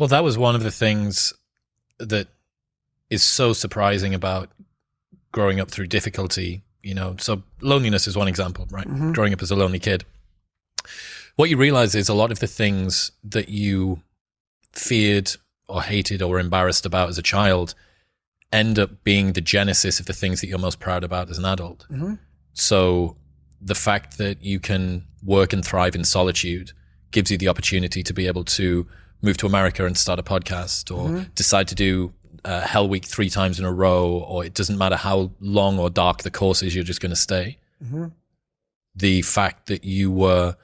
Well, that was one of the things that is so surprising about growing up through difficulty, so loneliness is one example, right? Mm-hmm. Growing up as a lonely kid. What you realize is a lot of the things that you feared or hated or embarrassed about as a child end up being the genesis of the things that you're most proud about as an adult. Mm-hmm. So the fact that you can work and thrive in solitude gives you the opportunity to be able to move to America and start a podcast, or Mm-hmm. decide to do Hell Week 3 times in a row, or it doesn't matter how long or dark the course is, you're just going to stay. Mm-hmm. The fact that you were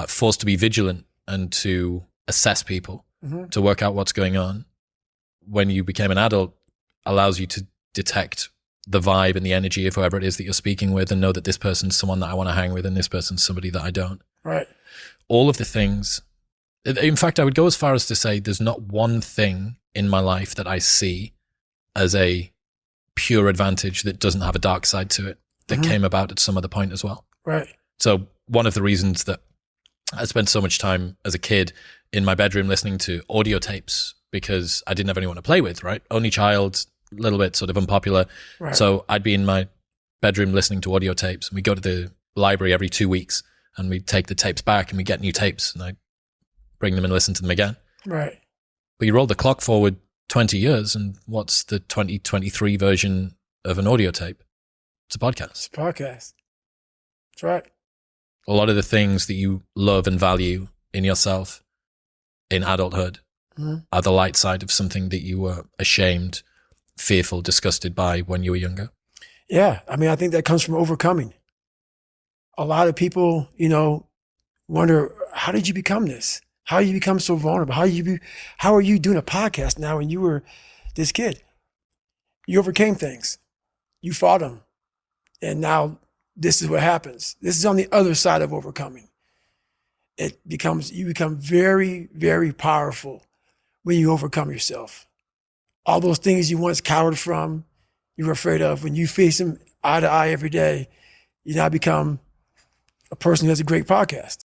forced to be vigilant and to assess people, Mm-hmm. to work out what's going on when you became an adult, allows you to detect the vibe and the energy of whoever it is that you're speaking with, and know that this person's someone that I want to hang with and this person's somebody that I don't. Right. All of the things. In fact, I would go as far as to say there's not one thing in my life that I see as a pure advantage that doesn't have a dark side to it that Mm-hmm. came about at some other point as well. Right. So one of the reasons that I spent so much time as a kid in my bedroom listening to audio tapes, because I didn't have anyone to play with, right? Only child, a little bit sort of unpopular. Right. So I'd be in my bedroom listening to audio tapes, and we'd go to the library every 2 weeks and we'd take the tapes back and we'd get new tapes and I'd bring them and listen to them again. Right. But you roll the clock forward 20 years and what's the 2023 version of an audio tape? It's a podcast. It's a podcast. That's right. A lot of the things that you love and value in yourself in adulthood Mm-hmm. are the light side of something that you were ashamed, fearful, disgusted by when you were younger. Yeah. I mean, I think that comes from overcoming. A lot of people, wonder, how did you become this? How did you become so vulnerable? How are you doing a podcast now when you were this kid? You overcame things. You fought them. And now this is what happens. This is on the other side of overcoming. You become very, very powerful when you overcome yourself. All those things you once cowered from, you were afraid of, when you face them eye to eye every day, you now become a person who has a great podcast.